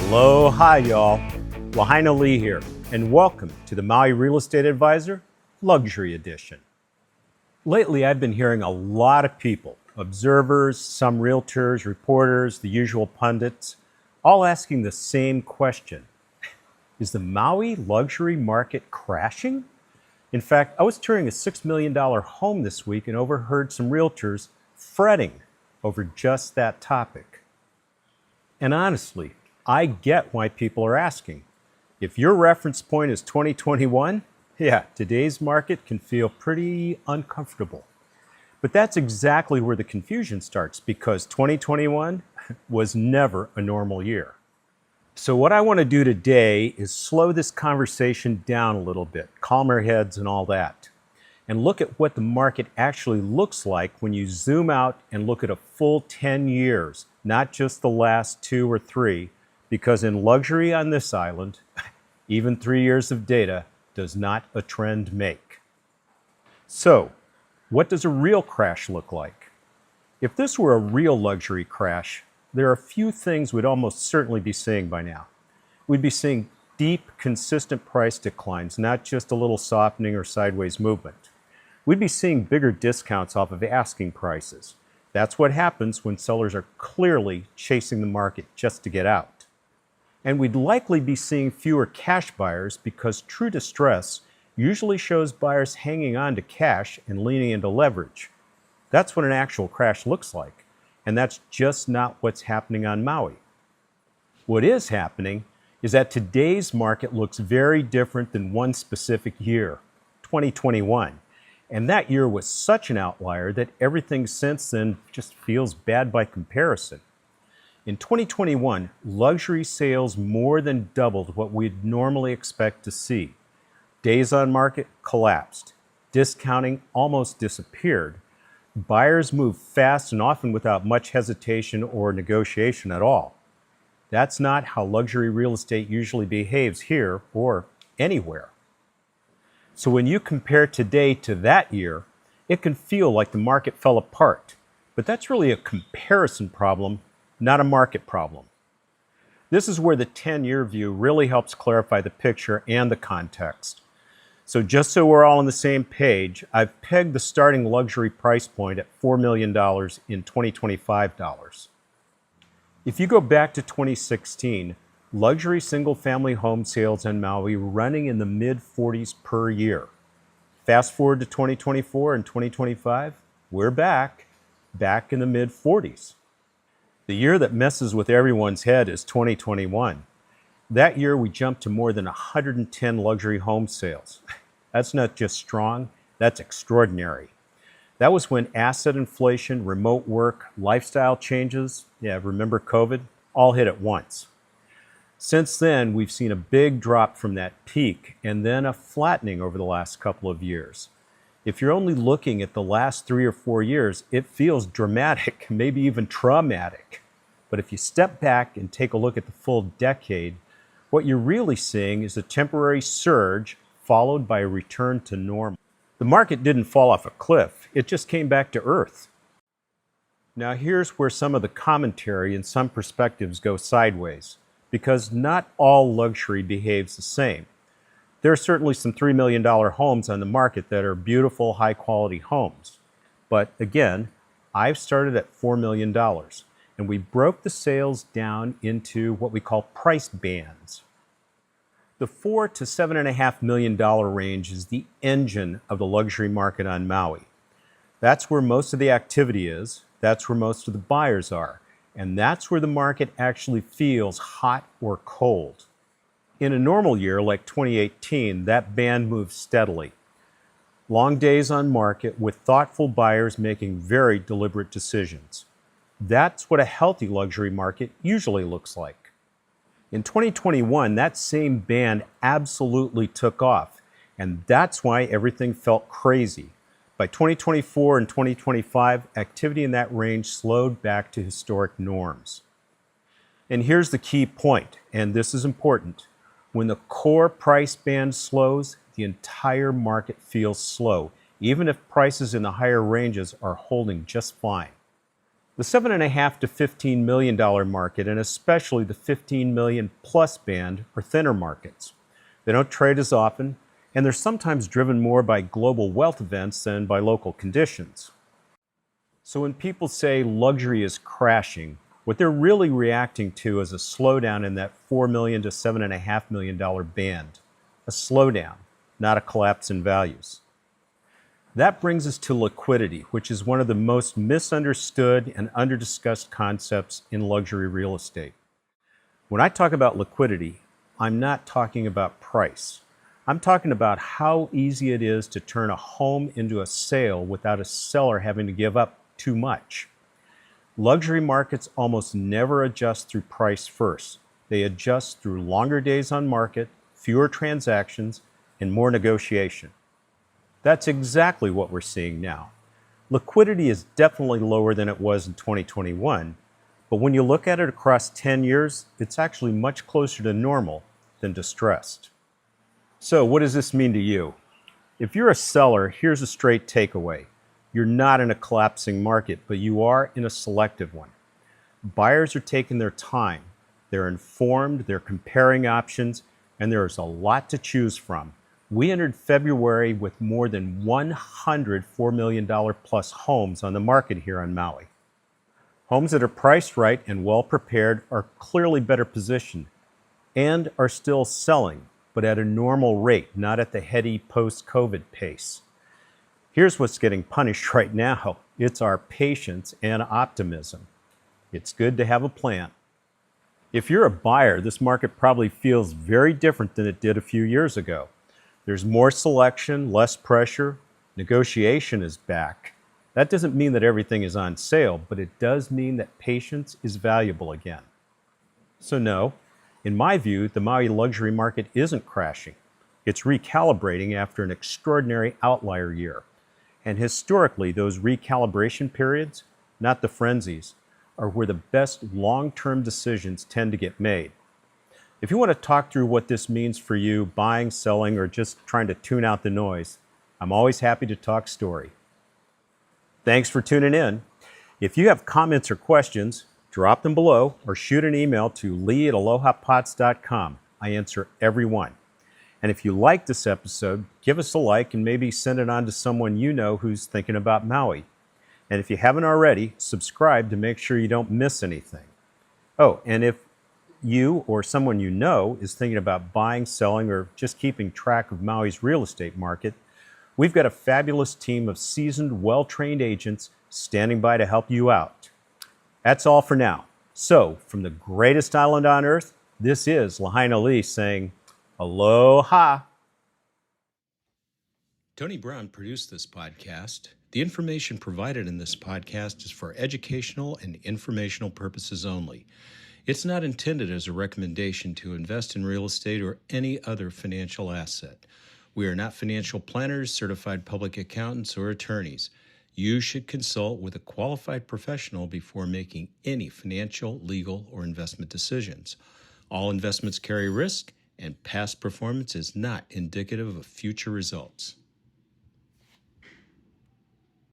Aloha, y'all. Lahaina Lee here, and welcome to the Maui Real Estate Advisor Luxury Edition. Lately, I've been hearing a lot of people, observers, some realtors, reporters, the usual pundits, all asking the same question. Is the Maui luxury market crashing? In fact, I was touring a $6 million home this week and overheard some realtors fretting over just that topic. And honestly, I get why people are asking. If your reference point is 2021, today's market can feel pretty uncomfortable. But that's exactly where the confusion starts, because 2021 was never a normal year. So what I want to do today is slow this conversation down a little bit, calm our heads and all that, and look at what the market actually looks like when you zoom out and look at a full 10 years, not just the last 2 or 3, because in luxury on this island, even 3 years of data does not a trend make. So, what does a real crash look like? If this were a real luxury crash, there are a few things we'd almost certainly be seeing by now. We'd be seeing deep, consistent price declines, not just a little softening or sideways movement. We'd be seeing bigger discounts off of asking prices. That's what happens when sellers are clearly chasing the market just to get out. And we'd likely be seeing fewer cash buyers, because true distress usually shows buyers hanging on to cash and leaning into leverage. That's what an actual crash looks like, and that's just not what's happening on Maui. What is happening is that today's market looks very different than one specific year, 2021. And that year was such an outlier that everything since then just feels bad by comparison. In 2021, luxury sales more than doubled what we'd normally expect to see. Days on market collapsed. Discounting almost disappeared. Buyers moved fast and often without much hesitation or negotiation at all. That's not how luxury real estate usually behaves here or anywhere. So when you compare today to that year, it can feel like the market fell apart. But that's really a comparison problem, not a market problem. This is where the 10-year view really helps clarify the picture and the context. So just so we're all on the same page, I've pegged the starting luxury price point at $4 million in 2025 dollars. If you go back to 2016, luxury single-family home sales in Maui were running in the mid-40s per year. Fast forward to 2024 and 2025, we're back in the mid-40s. The year that messes with everyone's head is 2021. That year, we jumped to more than 110 luxury home sales. That's not just strong, that's extraordinary. That was when asset inflation, remote work, lifestyle changes, remember COVID, all hit at once. Since then, we've seen a big drop from that peak and then a flattening over the last couple of years. If you're only looking at the last 3 or 4 years, it feels dramatic, maybe even traumatic. But if you step back and take a look at the full decade, what you're really seeing is a temporary surge followed by a return to normal. The market didn't fall off a cliff, it just came back to earth. Now here's where some of the commentary and some perspectives go sideways, because not all luxury behaves the same. There are certainly some $3 million homes on the market that are beautiful, high-quality homes. But again, I've started at $4 million, and we broke the sales down into what we call price bands. The $4 to $7.5 million range is the engine of the luxury market on Maui. That's where most of the activity is, that's where most of the buyers are, and that's where the market actually feels hot or cold. In a normal year like 2018, that band moves steadily. Long days on market with thoughtful buyers making very deliberate decisions. That's what a healthy luxury market usually looks like. In 2021, that same band absolutely took off, and that's why everything felt crazy. By 2024 and 2025, activity in that range slowed back to historic norms. And here's the key point, and this is important. When the core price band slows, the entire market feels slow, even if prices in the higher ranges are holding just fine. The $7.5 to $15 million market, and especially the 15 million plus band, are thinner markets. They don't trade as often, and they're sometimes driven more by global wealth events than by local conditions. So when people say luxury is crashing, what they're really reacting to is a slowdown in that $4 million to $7.5 million band. A slowdown, not a collapse in values. That brings us to liquidity, which is one of the most misunderstood and underdiscussed concepts in luxury real estate. When I talk about liquidity, I'm not talking about price. I'm talking about how easy it is to turn a home into a sale without a seller having to give up too much. Luxury markets almost never adjust through price first. They adjust through longer days on market, fewer transactions, and more negotiation. That's exactly what we're seeing now. Liquidity is definitely lower than it was in 2021, but when you look at it across 10 years, it's actually much closer to normal than distressed. So what does this mean to you? If you're a seller, here's a straight takeaway. You're not in a collapsing market, but you are in a selective one. Buyers are taking their time. They're informed, they're comparing options, and there's a lot to choose from. We entered February with more than 100 $4 million plus homes on the market here on Maui. Homes that are priced right and well prepared are clearly better positioned and are still selling, but at a normal rate, not at the heady post-COVID pace. Here's what's getting punished right now. It's our patience and optimism. It's good to have a plan. If you're a buyer, this market probably feels very different than it did a few years ago. There's more selection, less pressure. Negotiation is back. That doesn't mean that everything is on sale, but it does mean that patience is valuable again. So no, in my view, the Maui luxury market isn't crashing. It's recalibrating after an extraordinary outlier year. And historically, those recalibration periods, not the frenzies, are where the best long-term decisions tend to get made. If you want to talk through what this means for you, buying, selling, or just trying to tune out the noise, I'm always happy to talk story. Thanks for tuning in. If you have comments or questions, drop them below or shoot an email to lee@alohapots.com. I answer every one. And if you like this episode, give us a like and maybe send it on to someone you know who's thinking about Maui. And if you haven't already, subscribe to make sure you don't miss anything. Oh, and if you or someone you know is thinking about buying, selling, or just keeping track of Maui's real estate market, we've got a fabulous team of seasoned, well-trained agents standing by to help you out. That's all for now. So, from the greatest island on earth, this is Lahaina Lee saying, aloha. Tony Brown produced this podcast. The information provided in this podcast is for educational and informational purposes only. It's not intended as a recommendation to invest in real estate or any other financial asset. We are not financial planners, certified public accountants, or attorneys. You should consult with a qualified professional before making any financial, legal, or investment decisions. All investments carry risk, and past performance is not indicative of future results.